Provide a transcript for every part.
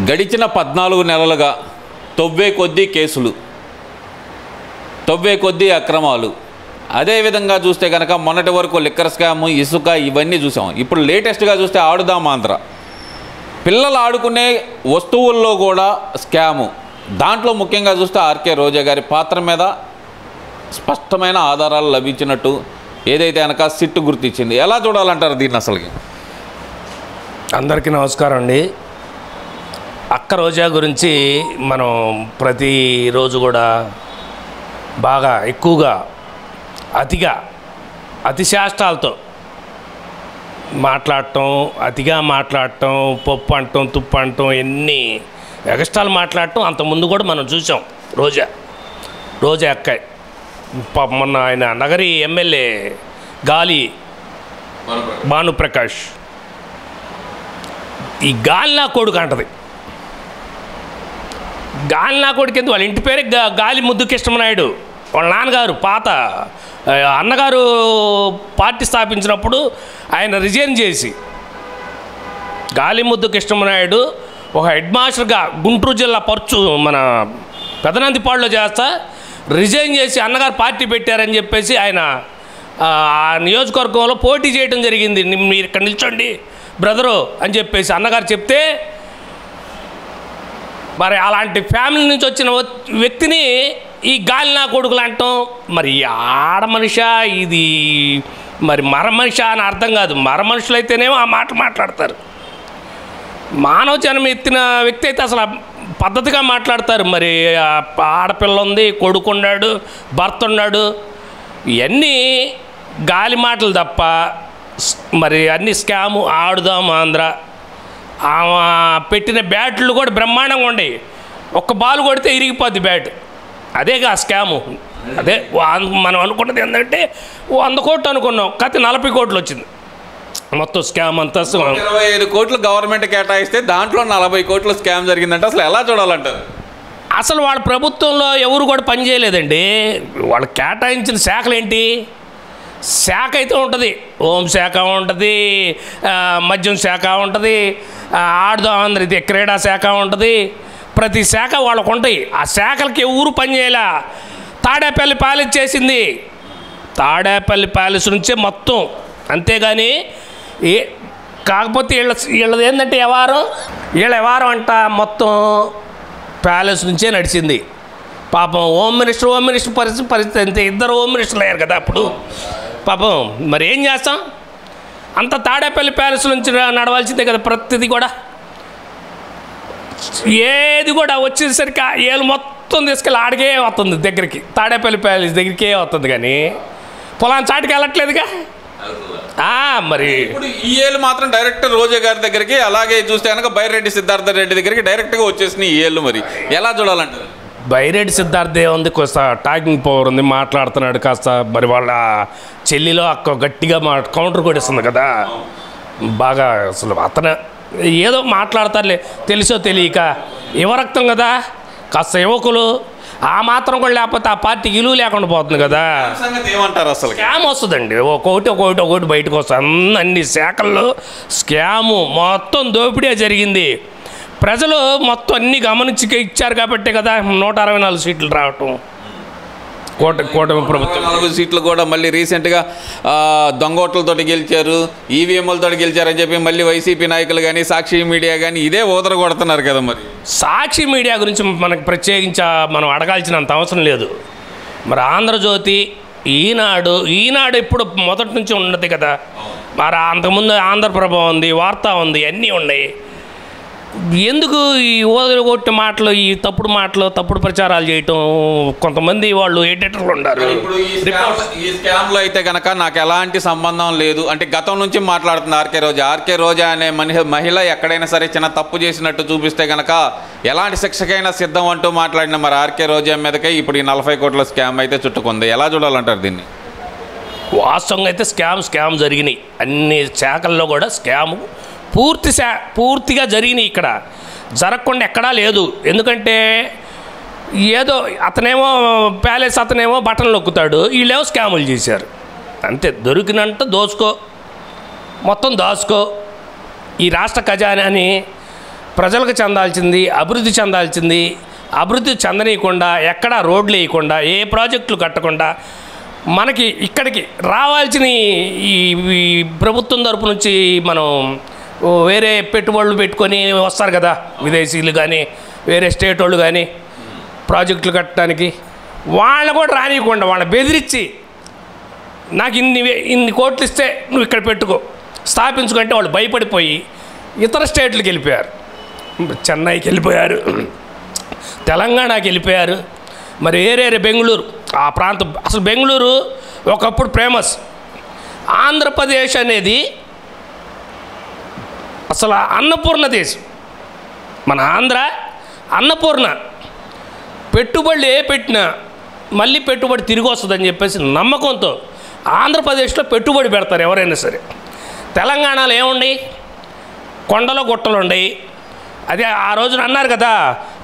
గడిచిన 14 నెలలుగా తవ్వే కొద్దీ కేసులు, తవ్వే కొద్దీ అక్రమాలు. అదేవిధంగా చూస్తే కనుక మొన్నటి వరకు లిక్కర్ స్కాము, ఇసుక ఇవన్నీ చూసాం. ఇప్పుడు లేటెస్ట్గా చూస్తే ఆడుదాం ఆంధ్ర. పిల్లలు ఆడుకునే వస్తువుల్లో కూడా స్కాము. దాంట్లో ముఖ్యంగా చూస్తే ఆర్కే రోజా గారి పాత్ర మీద స్పష్టమైన ఆధారాలు లభించినట్టు ఏదైతే కనుక సిట్టు గుర్తించింది. ఎలా చూడాలంటారు దీన్ని? అసలుకి అందరికీ నమస్కారం అండి. అక్క రోజా గురించి మనం ప్రతిరోజు కూడా బాగా ఎక్కువగా అతిశాస్త్రాలతో మాట్లాడటం, అతిగా మాట్లాడటం, పప్పు అంటాం, తుప్పు అంటాం, ఎన్ని ఎగస్ట్రాలు మాట్లాడటం అంతకుముందు కూడా మనం చూసాం. రోజా అక్క మొన్న ఆయన నగరి ఎమ్మెల్యే గాలి భానుప్రకాష్ ఈ గాలి నా కొడుకు అంటది. గాలి నా కొడుకు ఎందుకు? వాళ్ళ ఇంటి పేరే గాలి ముద్దు కృష్ణమనాయుడు. వాళ్ళ నాన్నగారు పాత అన్నగారు పార్టీ స్థాపించినప్పుడు ఆయన రిజైన్ చేసి గాలి ముద్దు కృష్ణమనాయుడు ఒక హెడ్ మాస్టర్గా గుంటూరు జిల్లా పర్చు మన పెదనందిపాడులో చేస్తా రిజైన్ చేసి అన్నగారు పార్టీ పెట్టారని చెప్పేసి ఆయన ఆ నియోజకవర్గంలో పోటీ చేయడం జరిగింది. మీరు ఇక్కడ నిల్చోండి బ్రదరు అని చెప్పేసి అన్నగారు చెప్తే, మరి అలాంటి ఫ్యామిలీ నుంచి వచ్చిన వ్యక్తిని ఈ గాలి నా కొడుకులు అంటాం. మరి ఆడ మనిషా ఇది, మరి మర మనిషా అని అర్థం కాదు. మర మనుషులు అయితేనేమో ఆ మాట మాట్లాడతారు. మానవ జన్మ ఎత్తిన వ్యక్తి అయితే అసలు పద్ధతిగా మాట్లాడతారు. మరి ఆడపిల్ల ఉంది, కొడుకు ఉన్నాడు, భర్త ఉన్నాడు, ఇవన్నీ గాలి మాటలు తప్ప మరి అన్ని స్కాము. ఆడుదాం ఆంధ్ర పెట్టిన బ్యాట్లు కూడా బ్రహ్మాండంగా ఉండేవి. ఒక్క బాల్ కొడితే ఇరిగిపోద్ది బ్యాట్. అదేగా స్కాము. అదే మనం అనుకున్నది ఏంటంటే 100 కోట్లు అనుకున్నాం, కత్తి 40 కోట్లు వచ్చింది. మొత్తం స్కామ్ అంతా 25 కోట్లు గవర్నమెంట్ కేటాయిస్తే దాంట్లో 40 కోట్లు స్కామ్ జరిగిందంటే అసలు ఎలా చూడాలంటారు? అసలు వాళ్ళ ప్రభుత్వంలో ఎవరు కూడా పనిచేయలేదండి. వాళ్ళు కేటాయించిన శాఖలు ఏంటి? శాఖ అయితే ఉంటుంది, హోంశాఖ ఉంటుంది, మద్యం శాఖ ఉంటుంది, ఆడుదాం ఆంధ్ర ఇది క్రీడా శాఖ ఉంటుంది. ప్రతి శాఖ వాళ్ళకు ఉంటాయి. ఆ శాఖలకి ఎవరు పనిచేయాల. తాడేపల్లి ప్యాలెస్ చేసింది, తాడేపల్లి ప్యాలెస్ నుంచే మొత్తం. అంతేగాని కాకపోతే వీళ్ళది ఏంటంటే వ్యవహారం అంట మొత్తం ప్యాలెస్ నుంచే నడిచింది. పాపం హోమ్ మినిస్టర్ పరిస్థితి అంతే. 2 హోమ్ మినిస్టర్లు అయ్యారు కదా అప్పుడు. పాపం మరి ఏం చేస్తాం? అంత తాడేపల్లి ప్యాలెస్ నుంచి నడవాల్సిందే కదా ప్రతిదీ కూడా. ఏది కూడా వచ్చేసరికి ఏళ్ళు మొత్తం తీసుకెళ్ళి ఆడికే వస్తుంది దగ్గరికి, తాడేపల్లి ప్యాలెస్ దగ్గరికే వస్తుంది. కానీ పొలాన్ని చాటికి వెళ్ళట్లేదుగా. మరి ఇప్పుడు ఈ ఏళ్ళు మాత్రం డైరెక్టర్ రోజా గారి దగ్గరికి, అలాగే చూస్తే కనుక బైరెడ్డి సిద్ధార్థ రెడ్డి దగ్గరికి డైరెక్ట్గా వచ్చేసినాయి ఈ ఏళ్ళు. మరి ఎలా చూడాలంటారు? బైరెడ్డి సిద్ధార్థ ఉంది, కాస్త టాకింగ్ పవర్ ఉంది, మాట్లాడుతున్నాడు కాస్త. మరి వాళ్ళ చెల్లిలో అక్క గట్టిగా కౌంటర్ కొడిస్తుంది కదా బాగా. అసలు అతను ఏదో మాట్లాడతారులే, తెలుసో తెలియక. యువరక్తం కదా, కాస్త యువకులు. ఆ మాత్రం కూడా లేకపోతే ఆ పార్టీకి విలువ లేకుండా పోతుంది కదా. ఏమంటారు? అసలు స్కామ్ వస్తుందండి, ఒక్కొక్కటి బయటకు వస్తుంది. అన్ని శాఖల్లో స్కాము మొత్తం దోపిడీ జరిగింది. ప్రజలు మొత్తం అన్ని గమనించి ఇచ్చారు కాబట్టే కదా 164 సీట్లు రావటం. కూటమి ప్రభుత్వం 4 సీట్లు కూడా మళ్ళీ రీసెంట్గా దొంగోట్లతో గెలిచారు, ఈవీఎంలతో గెలిచారని చెప్పి మళ్ళీ వైసీపీ నాయకులు కానీ సాక్షి మీడియా కానీ ఇదే ఓదర కొడుతున్నారు కదా. మరి సాక్షి మీడియా గురించి మనకు ప్రత్యేకించి మనం అడగాల్సినంత అవసరం లేదు. మరి ఆంధ్రజ్యోతి, ఈనాడు ఇప్పుడు మొదటి నుంచి ఉన్నది కదా. మరి అంతకుముందు ఆంధ్రప్రభ ఉంది, వార్త ఉంది, అన్నీ ఉన్నాయి. ఎందుకు ఈ ఓదరగొట్టే మాటలు, ఈ తప్పుడు మాటలు, తప్పుడు ప్రచారాలు చేయటం? కొంతమంది వాళ్ళు ఎడిటర్లు ఉన్నారు. ఈ స్కామ్లో అయితే కనుక నాకు ఎలాంటి సంబంధం లేదు అంటే గతం నుంచి మాట్లాడుతుంది ఆర్కే రోజా అనే మహిళ ఎక్కడైనా సరే చిన్న తప్పు చేసినట్టు చూపిస్తే కనుక ఎలాంటి శిక్షకైనా సిద్ధం అంటూ మాట్లాడిన మరి ఆర్కే రోజా మీదకే ఇప్పుడు ఈ 40 కోట్ల స్కామ్ అయితే చుట్టుకుంది. ఎలా చూడాలంటారు దీన్ని? వాస్తవంగా అయితే స్కామ్ జరిగినాయి. అన్ని శాఖల్లో కూడా స్కాము పూర్తిగా జరిగినాయి. ఇక్కడ జరగకుండా ఎక్కడా లేదు. ఎందుకంటే ఏదో అతనేమో ప్యాలెస్, అతనేమో బటన్లు నొక్కుతాడు, వీళ్ళేమో స్కాములు చేశారు. అంతే, దొరికినంత మొత్తం దాచుకో. ఈ రాష్ట్ర ఖజానాని ప్రజలకు చెందాల్సింది, అభివృద్ధి చెందాల్సింది అభివృద్ధి చెందనీయకుండా, ఎక్కడా రోడ్లు వేయకుండా, ఏ ప్రాజెక్టులు కట్టకుండా మనకి ఇక్కడికి రావాల్సిన ఈ ప్రభుత్వం తరపు నుంచి మనం వేరే పెట్టుబడులు పెట్టుకొని వస్తారు కదా, విదేశీయులు కానీ వేరే స్టేట్ వాళ్ళు కానీ ప్రాజెక్టులు కట్టడానికి, వాళ్ళని కూడా రానియకుండా వాళ్ళని బెదిరించి నాకు ఇన్ని కోట్లు ఇస్తే నువ్వు ఇక్కడ పెట్టుకో, స్థాపించుకుంటే వాళ్ళు భయపడిపోయి ఇతర స్టేట్లకు వెళ్ళిపోయారు. చెన్నైకి వెళ్ళిపోయారు, తెలంగాణకి వెళ్ళిపోయారు, మరి వేరే బెంగళూరు ఆ ప్రాంతం. అసలు బెంగళూరు ఒకప్పుడు ఫేమస్. ఆంధ్రప్రదేశ్ అనేది అసలు అన్నపూర్ణ దేశం. మన ఆంధ్ర అన్నపూర్ణ. పెట్టుబడులు పెట్టినా మళ్ళీ పెట్టుబడి తిరిగి వస్తుందని చెప్పేసి నమ్మకంతో ఆంధ్రప్రదేశ్లో పెట్టుబడి పెడతారు ఎవరైనా సరే. తెలంగాణలో ఏముండయి, కొండలో గుట్టలు ఉండయి. అదే ఆ రోజున అన్నారు కదా,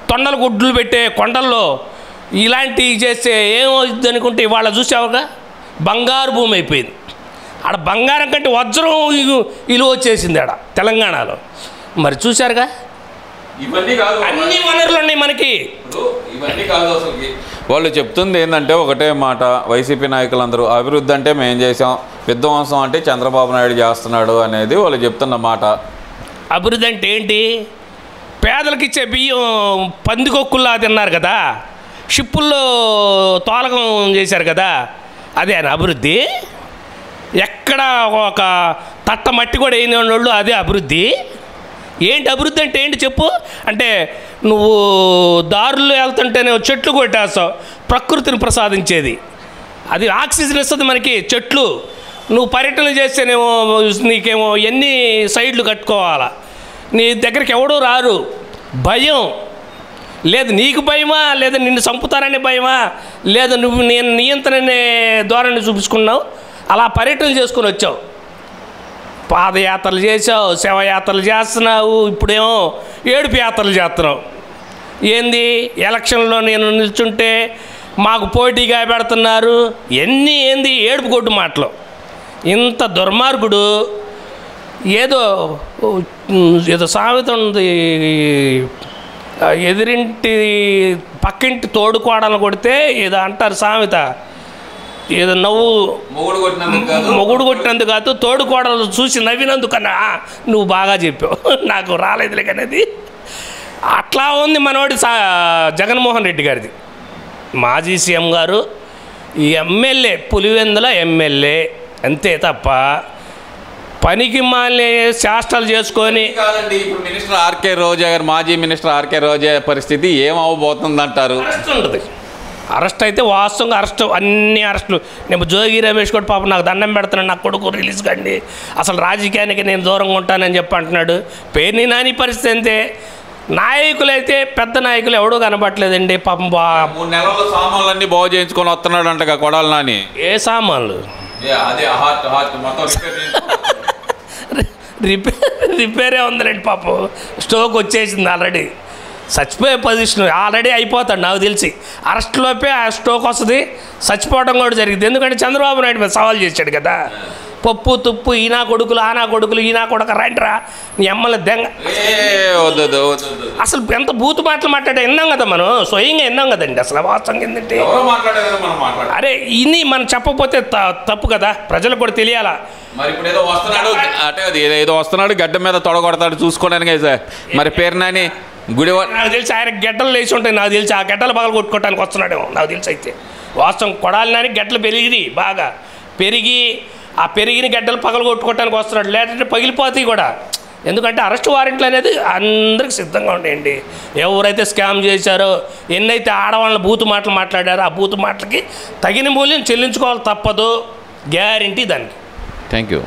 తొండల గుడ్లు పెట్టే కొండల్లో ఇలాంటివి చేస్తే ఏమవుతుంది అనుకుంటే ఇవాళ చూసావుగా బంగారు భూమి అయిపోయింది. ఆడ బంగారం కంటే వజ్రం ఇలువ వచ్చేసింది ఆడ తెలంగాణలో. మరి చూశారుగా, ఇవన్నీ కాదు, అన్ని వనరులు ఉన్నాయి మనకి. ఇవన్నీ కాదు అసలుకి. వాళ్ళు చెప్తుంది ఏంటంటే ఒకటే మాట, వైసీపీ నాయకులందరూ అభివృద్ధి అంటే మేము చేసాం, విధ్వంసం అంటే చంద్రబాబు నాయుడు చేస్తున్నాడు అనేది వాళ్ళు చెప్తున్న మాట. అభివృద్ధి అంటే ఏంటి? పేదలకు ఇచ్చే బియ్యం పందికొక్కుల్లా తిన్నారు కదా, షిప్పుల్లో తోలకం చేశారు కదా, అదే అభివృద్ధి. ఎక్కడ ఒక తట్ట మట్టి కూడా వేయని వాళ్ళు అదే అభివృద్ధి. ఏంటి అభివృద్ధి అంటే ఏంటి చెప్పు? అంటే నువ్వు దారుల్లో వెళ్తుంటేనే చెట్లు కొట్టేస్తావు, ప్రకృతిని ప్రసాదించేది అది ఆక్సిజన్ ఇస్తుంది మనకి చెట్లు. నువ్వు పర్యటన చేస్తేనేమో నీకేమో ఎన్ని సైడ్లు కట్టుకోవాలా, నీ దగ్గరికి ఎవడూ రారు, భయం లేదు. నీకు భయమా, లేదా నిన్ను చంపుతారనే భయమా, లేదా నువ్వు నేను నియంత్రణనే ధోరణి చూపించుకున్నావు, అలా పర్యటనలు చేసుకొని వచ్చావు, పాదయాత్రలు చేసావు, శవయాత్రలు చేస్తున్నావు, ఇప్పుడేమో ఏడుపు యాత్రలు చేస్తున్నావు. ఏంది ఎలక్షన్లో నేను నిల్చుంటే మాకు పోటీగా పెడుతున్నారు, ఎన్ని ఏంది ఏడుపు కొట్టు మాటలు. ఇంత దుర్మార్గుడు. ఏదో సామెత ఉంది, ఎదురింటి పక్కింటి తోడుకోవడాలను కొడితే ఏదో అంటారు సామెత, ఏదో నవ్వు మొగుడు కొట్టినందుకు కాదు తోడుకోవడాలు చూసి నవ్వినందుకన్నా. నువ్వు బాగా చెప్పావు, నాకు రాలేదులే కానీ. అట్లా ఉంది మనోడి జగన్మోహన్ రెడ్డి గారిది. మాజీ సీఎం గారు ఈ ఎమ్మెల్యే పులివెందుల ఎమ్మెల్యే అంతే తప్ప పనికి మాలిన చేష్టలు చేసుకొని కాదండి. ఇప్పుడు మినిస్టర్ ఆర్కే రోజా గారు, మాజీ మినిస్టర్ ఆర్కే రోజా పరిస్థితి ఏమవబోతుందంటారు? అరెస్ట్ ఉంటుంది. అరెస్ట్ అయితే వాస్తవంగా అన్ని అరెస్టులు. నేను జోగి రమేష్ కూడా పాపం నాకు దండం పెడుతున్నాను, నా కొడుకు రిలీజ్ కండి, అసలు రాజకీయానికి నేను దూరంగా ఉంటానని చెప్పి అంటున్నాడు. పేర్ని నాని పరిస్థితి అంతే. నాయకులైతే పెద్ద నాయకులు ఎవడూ కనబట్టలేదండి పాపం. 3 నెలల సామాన్లన్నీ బాగు చేయించుకొని వస్తున్నాడు అంటగా కొడాలి నాని. ఏ సామాన్లు? రిపేరే ఉందండి పాపం. స్ట్రోక్ వచ్చేసింది ఆల్రెడీ, చచ్చిపోయే పొజిషన్ ఆల్రెడీ అయిపోతాడు నాకు తెలిసి. అరెస్ట్లోపే ఆ స్ట్రోక్ వస్తుంది, చచ్చిపోవడం కూడా జరిగింది. ఎందుకంటే చంద్రబాబు నాయుడు మీద సవాల్ చేశాడు కదా, పప్పు తుప్పు ఈనా కొడుకులు ఆనా కొడుకులు ఈనా కొడుకు రండిరా నీ అమ్మల దెంగ. అసలు ఎంత బూతు మాటలు మాట్లాడే విన్నాం కదా మనం, స్వయంగా విన్నాం కదండి. అసలు వాస్తవంగా ఏంటంటే అరే ఇన్ని మనం చెప్పకపోతే తప్పు కదా, ప్రజలకు కూడా తెలియాలా. మరి ఇప్పుడు ఏదో వస్తున్నాడు అంటే ఏదో వస్తున్నాడు గడ్డ మీద తొడగొడతాడు చూసుకోవడానికి సార్. మరి పేరు నాని గుడి నాకు తెలిసి ఆయన గడ్డలు లేచి ఉంటాయి, నాకు తెలిసి ఆ గడ్డలు పగలు కొట్టుకోవడానికి వస్తున్నాడేమో నాకు తెలిసి. అయితే వాస్తవం కొడాలి నాని గడ్డలు పెరిగి బాగా పెరిగి ఆ పెరిగిన గడ్డలు పగలు కొట్టుకోవడానికి వస్తున్నాడు, లేదంటే పగిలిపోతాయి కూడా. ఎందుకంటే అరెస్ట్ వారెంట్లు అనేది అందరికి సిద్ధంగా ఉండేయండి. ఎవరైతే స్కామ్ చేశారో, ఎన్నైతే ఆడవాళ్ళ బూతు మాటలు మాట్లాడారో ఆ బూతు మాటలకి తగిన మూల్యం చెల్లించుకోవాలి, తప్పదు, గ్యారంటీ దానికి. Thank you.